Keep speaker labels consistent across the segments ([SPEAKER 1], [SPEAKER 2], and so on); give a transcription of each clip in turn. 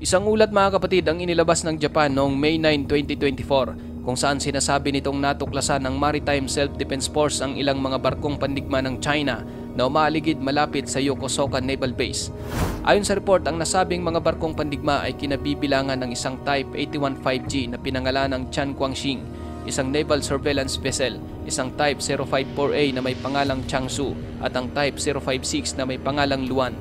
[SPEAKER 1] Isang ulat mga kapatid ang inilabas ng Japan noong May 9, 2024 kung saan sinasabi nitong natuklasan ng Maritime Self-Defense Force ang ilang mga barkong pandigma ng China na umaaligid malapit sa Yokosuka Naval Base. Ayon sa report, ang nasabing mga barkong pandigma ay kinabibilangan ng isang Type 81-5G na pinangalan ng Chan Guangxing, isang naval surveillance vessel, isang Type 054A na may pangalang Changsu at ang Type 056 na may pangalang Luan.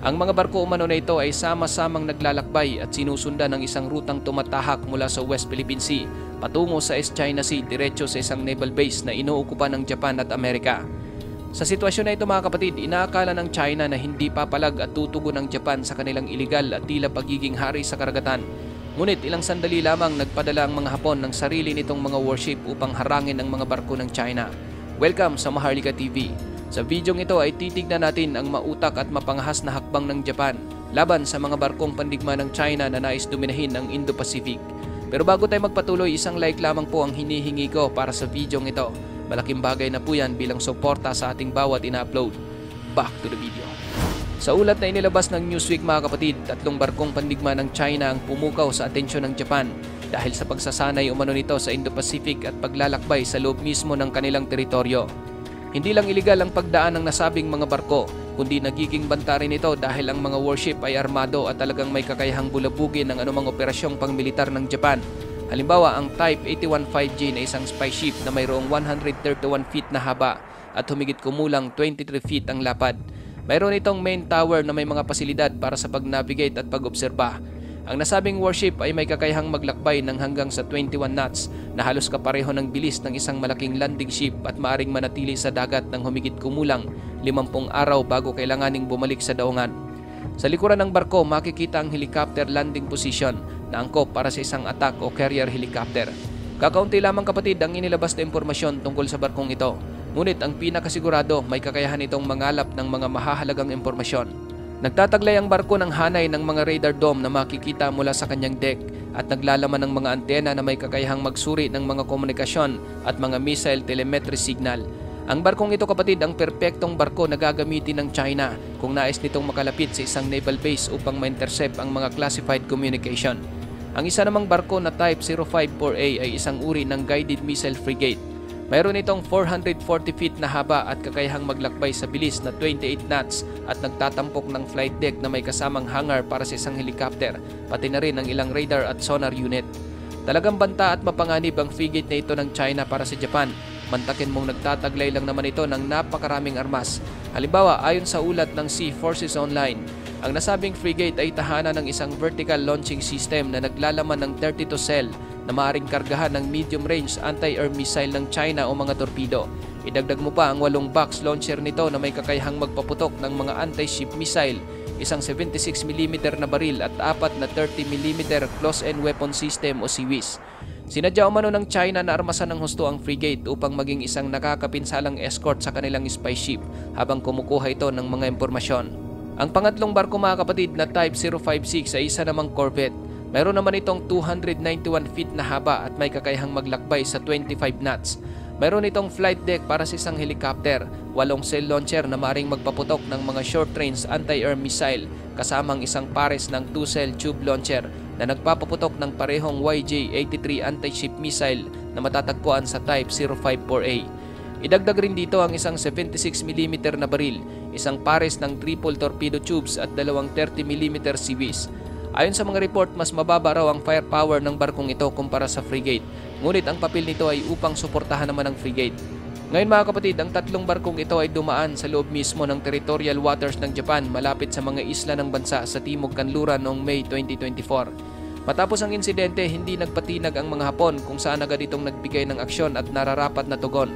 [SPEAKER 1] Ang mga barko umano na ito ay sama-samang naglalakbay at sinusundan ng isang rutang tumatahak mula sa West Philippine Sea patungo sa East China Sea diretso sa isang naval base na inuukupan ng Japan at Amerika. Sa sitwasyon na ito mga kapatid, inaakala ng China na hindi papalag at tutugon ng Japan sa kanilang iligal at tila pagiging hari sa karagatan. Ngunit ilang sandali lamang nagpadala ang mga Hapon ng sarili nitong mga warship upang harangin ang mga barko ng China. Welcome sa Maharlika TV. Sa videong ito ay titignan natin ang mautak at mapangahas na hakbang ng Japan laban sa mga barkong pandigma ng China na nais dominahin ang Indo-Pacific. Pero bago tayo magpatuloy, isang like lamang po ang hinihingi ko para sa videong ito. Malaking bagay na po yan bilang suporta sa ating bawat ina-upload. Back to the video. Sa ulat na inilabas ng Newsweek mga kapatid, 3 barkong pandigma ng China ang pumukaw sa atensyon ng Japan dahil sa pagsasanay umano nito sa Indo-Pacific at paglalakbay sa loob mismo ng kanilang teritoryo. Hindi lang iligal ang pagdaan ng nasabing mga barko, kundi nagiging banta rin ito dahil ang mga warship ay armado at talagang may kakayahang bulabugin ng anumang operasyong pangmilitar ng Japan. Halimbawa, ang Type 81-5G na isang spy ship na mayroong 131 feet na haba at humigit kumulang 23 feet ang lapad. Mayroon itong main tower na may mga pasilidad para sa pag-navigate at pag-obserba. Ang nasabing warship ay may kakayahang maglakbay ng hanggang sa 21 knots na halos kapareho ng bilis ng isang malaking landing ship at maaring manatili sa dagat ng humigit kumulang 50 araw bago kailanganing bumalik sa daungan. Sa likuran ng barko, makikita ang helicopter landing position na angkop para sa isang attack o carrier helicopter. Kakaunti lamang kapatid ang inilabas na impormasyon tungkol sa barkong ito. Ngunit ang pinakasigurado, may kakayahan itong mangalap ng mga mahahalagang impormasyon. Nagtataglay ang barko ng hanay ng mga radar dome na makikita mula sa kanyang deck at naglalaman ng mga antena na may kakayahang magsuri ng mga komunikasyon at mga missile telemetry signal. Ang barkong ito kapatid ang perpektong barko na gagamitin ng China kung nais nitong makalapit sa isang naval base upang ma-intercept ang mga classified communication. Ang isa namang barko na Type 054A ay isang uri ng guided missile frigate. Mayroon itong 440 feet na haba at kakayahang maglakbay sa bilis na 28 knots at nagtatampok ng flight deck na may kasamang hangar para sa isang helicopter, pati na rin ang ilang radar at sonar unit. Talagang banta at mapanganib ang frigate na ito ng China para sa Japan. Mantakin mong nagtataglay lang naman ito ng napakaraming armas. Halimbawa, ayon sa ulat ng Sea Forces Online, ang nasabing frigate ay tahanan ng isang vertical launching system na naglalaman ng 32 cell na maaaring kargahan ng medium-range anti-air missile ng China o mga torpedo. Idagdag mo pa ang 8 box launcher nito na may kakayahang magpaputok ng mga anti-ship missile, isang 76mm na baril at 4 na 30mm close-end weapon system o CWIS. Sinadya umano ng China na armasan ng husto ang frigate upang maging isang nakakapinsalang escort sa kanilang spy ship habang kumukuha ito ng mga impormasyon. Ang pangatlong barko mga kapatid na Type 056 ay isa namang corvette. Mayroon naman itong 291 feet na haba at may kakayahang maglakbay sa 25 knots. Mayroon itong flight deck para sa isang helicopter, 8 cell launcher na maaaring magpaputok ng mga short-range anti-air missile kasamang isang pares ng 2-cell tube launcher na nagpapaputok ng parehong YJ-83 anti-ship missile na matatagpuan sa Type 054A. Idagdag rin dito ang isang 76mm na baril, isang pares ng triple torpedo tubes at 2 30mm CWIS. Ayon sa mga report, mas mababa raw ang firepower ng barkong ito kumpara sa frigate. Ngunit ang papel nito ay upang suportahan naman ang frigate. Ngayon mga kapatid, ang 3 barkong ito ay dumaan sa loob mismo ng territorial waters ng Japan malapit sa mga isla ng bansa sa Timog Kanluran noong May 2024. Matapos ang insidente, hindi nagpatinag ang mga Hapon kung saan agad itong nagbigay ng aksyon at nararapat na tugon.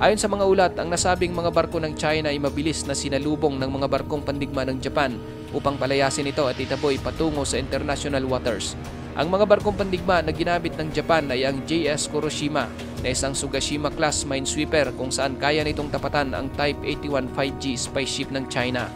[SPEAKER 1] Ayon sa mga ulat, ang nasabing mga barko ng China ay mabilis na sinalubong ng mga barkong pandigma ng Japan upang palayasin ito at itaboy patungo sa international waters. Ang mga barkong pandigma na ginamit ng Japan ay ang JS Kuroshima na isang Sugashima-class minesweeper kung saan kaya nitong tapatan ang Type 81-5G spy ship ng China.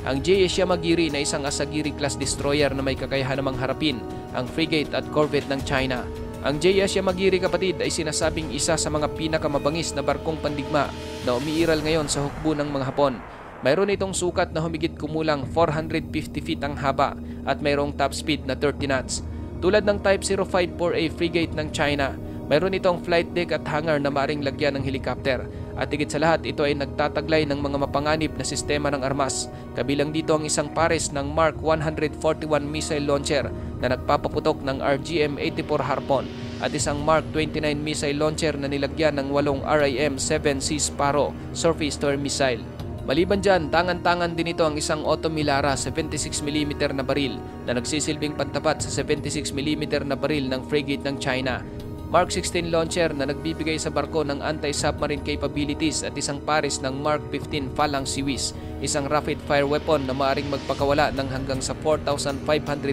[SPEAKER 1] Ang JS Yamagiri na isang Asagiri-class destroyer na may kakayahan namang harapin ang frigate at corvette ng China. Ang JS Yamagiri kapatid ay sinasabing isa sa mga pinakamabangis na barkong pandigma na umiiral ngayon sa hukbo ng mga Hapon. Mayroon itong sukat na humigit kumulang 450 feet ang haba at mayroong top speed na 30 knots. Tulad ng Type 054A frigate ng China, mayroon itong flight deck at hangar na maaring lagyan ng helicopter. At higit sa lahat, ito ay nagtataglay ng mga mapanganib na sistema ng armas. Kabilang dito ang isang pares ng Mark 141 missile launcher na nagpapaputok ng RGM-84 Harpoon at isang Mark 29 missile launcher na nilagyan ng 8 RIM-7C Sparrow surface-to-air missile. Maliban dyan, tangan-tangan din ito ang isang Otto Melara 76mm na baril na nagsisilbing pantapat sa 76mm na baril ng frigate ng China. Mark 16 launcher na nagbibigay sa barko ng anti-submarine capabilities at isang pares ng Mark 15 Phalanx Seawees, isang rapid-fire weapon na maaaring magpakawala ng hanggang sa 4,500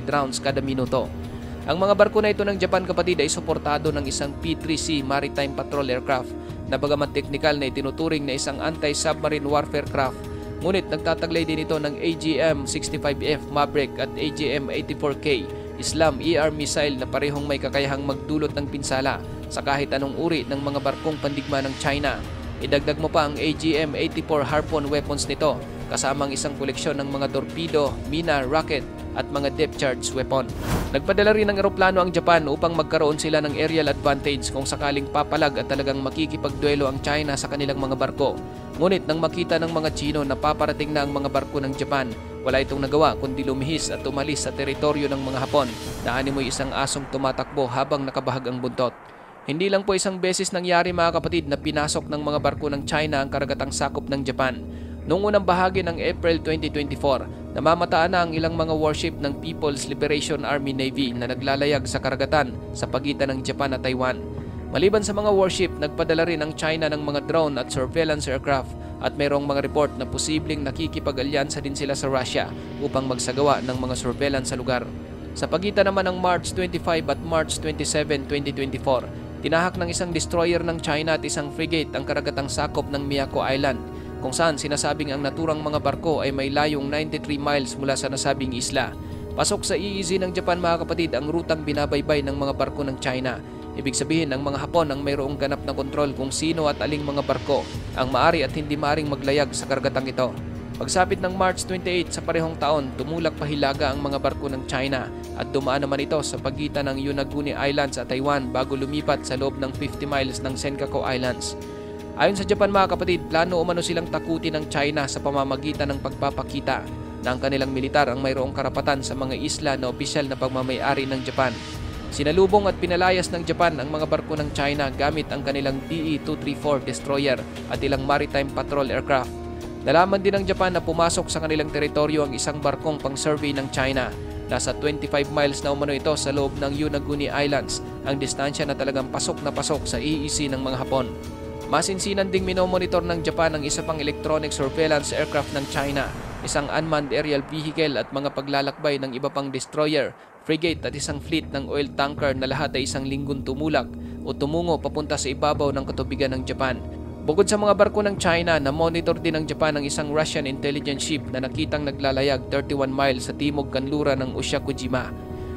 [SPEAKER 1] rounds kada minuto. Ang mga barko na ito ng Japan kapatid ay suportado ng isang P-3C Maritime Patrol Aircraft na bagaman technical na itinuturing na isang anti-submarine warfare craft, ngunit nagtataglay din ito ng AGM-65F Maverick at AGM-84K Islam ER missile na parehong may kakayahang magdulot ng pinsala sa kahit anong uri ng mga barkong pandigma ng China. Idagdag mo pa ang AGM-84 Harpoon weapons nito kasamang isang koleksyon ng mga torpedo, mina, rocket at mga depth charge weapon. Nagpadala rin ng eroplano ang Japan upang magkaroon sila ng aerial advantage kung sakaling papalag at talagang makikipagduelo ang China sa kanilang mga barko. Ngunit nang makita ng mga Chino na paparating na ang mga barko ng Japan, wala itong nagawa kundi lumihis at umalis sa teritoryo ng mga Hapon na animoy isang asong tumatakbo habang nakabahag ang buntot. Hindi lang po isang beses nangyari mga kapatid na pinasok ng mga barko ng China ang karagatang sakop ng Japan. Noong unang bahagi ng April 2024, namamataan na ang ilang mga warship ng People's Liberation Army Navy na naglalayag sa karagatan sa pagitan ng Japan at Taiwan. Maliban sa mga warship, nagpadala rin ang China ng mga drone at surveillance aircraft at mayroong mga report na posibleng nakikipag-alyansa din sila sa Russia upang magsagawa ng mga surveillance sa lugar. Sa pagitan naman ng March 25 at March 27, 2024, tinahak ng isang destroyer ng China at isang frigate ang karagatang sakop ng Miyako Island, kung saan sinasabing ang naturang mga barko ay may layong 93 miles mula sa nasabing isla. Pasok sa EEZ ng Japan mga kapatid ang rutang binabaybay ng mga barko ng China. Ibig sabihin ang mga Hapon ang mayroong ganap na kontrol kung sino at aling mga barko ang maari at hindi maaring maglayag sa karagatang ito. Pagsapit ng March 28 sa parehong taon, tumulak pahilaga ang mga barko ng China at dumaan naman ito sa pagitan ng Yonaguni Islands at Taiwan bago lumipat sa loob ng 50 miles ng Senkaku Islands. Ayon sa Japan mga kapatid, plano umano silang takutin ng China sa pamamagitan ng pagpapakita na ang kanilang militar ang mayroong karapatan sa mga isla na opisyal na pagmamayari ng Japan. Sinalubong at pinalayas ng Japan ang mga barko ng China gamit ang kanilang DE-234 destroyer at ilang maritime patrol aircraft. Nalaman din ng Japan na pumasok sa kanilang teritoryo ang isang barkong pang-survey ng China. Nasa 25 miles na umano ito sa loob ng Yonaguni Islands, ang distansya na talagang pasok na pasok sa EEZ ng mga Hapon. Masinsinan ding minomonitor ng Japan ang isa pang electronic surveillance aircraft ng China, isang unmanned aerial vehicle at mga paglalakbay ng iba pang destroyer, frigate at isang fleet ng oil tanker na lahat ay isang linggong tumulak o tumungo papunta sa ibabaw ng katubigan ng Japan. Bukod sa mga barko ng China, na-monitor din ng Japan ang isang Russian intelligence ship na nakitang naglalayag 31 miles sa timog kanluran ng Oshakojima.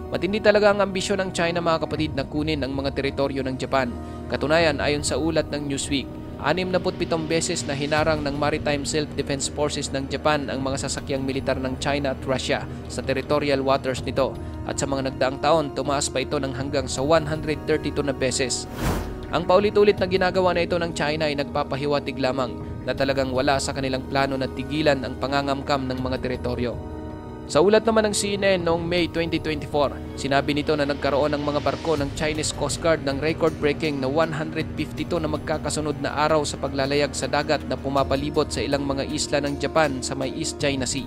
[SPEAKER 1] Matindi talaga ang ambisyon ng China mga kapatid na kunin ang mga teritoryo ng Japan. Katunayan, ayon sa ulat ng Newsweek, 67 beses na hinarang ng Maritime Self-Defense Forces ng Japan ang mga sasakyang militar ng China at Russia sa territorial waters nito at sa mga nagdaang taon tumaas pa ito ng hanggang sa 132 na beses. Ang paulit-ulit na ginagawa na ito ng China ay nagpapahiwatig lamang na talagang wala sa kanilang plano na tigilan ang pangangamkam ng mga teritoryo. Sa ulat naman ng CNN noong May 2024, sinabi nito na nagkaroon ng mga barko ng Chinese Coast Guard ng record-breaking na 152 na magkakasunod na araw sa paglalayag sa dagat na pumapalibot sa ilang mga isla ng Japan sa may East China Sea.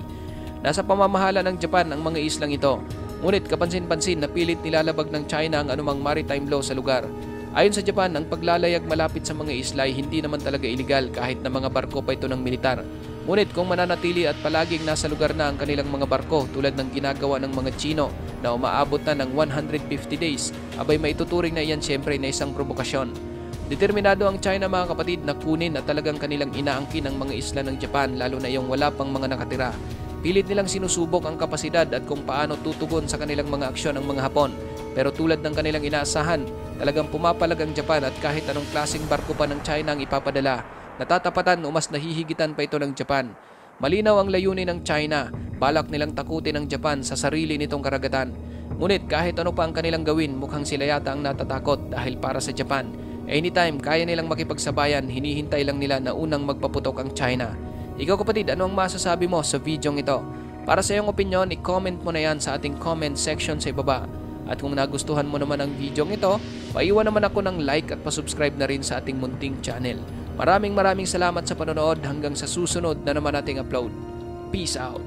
[SPEAKER 1] Nasa pamamahala ng Japan ang mga islang ito, ngunit kapansin-pansin na pilit nilalabag ng China ang anumang maritime law sa lugar. Ayon sa Japan, ang paglalayag malapit sa mga isla ay hindi naman talaga iligal kahit na mga barko pa ito ng militar. Ngunit kung mananatili at palaging nasa lugar na ang kanilang mga barko tulad ng ginagawa ng mga Chino na umaabot na ng 150 days, abay maituturing na iyan siyempre na isang provokasyon. Determinado ang China mga kapatid na kunin at talagang kanilang inaangkin ang mga isla ng Japan lalo na yung wala pang mga nakatira. Pilit nilang sinusubok ang kapasidad at kung paano tutugon sa kanilang mga aksyon ng mga Hapon. Pero tulad ng kanilang inaasahan, talagang pumapalag ang Japan at kahit anong klaseng barko pa ng China ang ipapadala, natatapatan o mas nahihigitan pa ito ng Japan. Malinaw ang layunin ng China, balak nilang takutin ang Japan sa sarili nitong karagatan. Ngunit kahit ano pa ang kanilang gawin, mukhang sila yata ang natatakot dahil para sa Japan, anytime kaya nilang makipagsabayan, hinihintay lang nila na unang magpaputok ang China. Ikaw kapatid, ano ang masasabi mo sa videong ito? Para sa iyong opinion, i-comment mo na yan sa ating comment section sa ibaba. At kung nagustuhan mo naman ang videong ito, paiwan naman ako ng like at pasubscribe na rin sa ating munting channel. Maraming salamat sa panonood, hanggang sa susunod na naman nating upload. Peace out!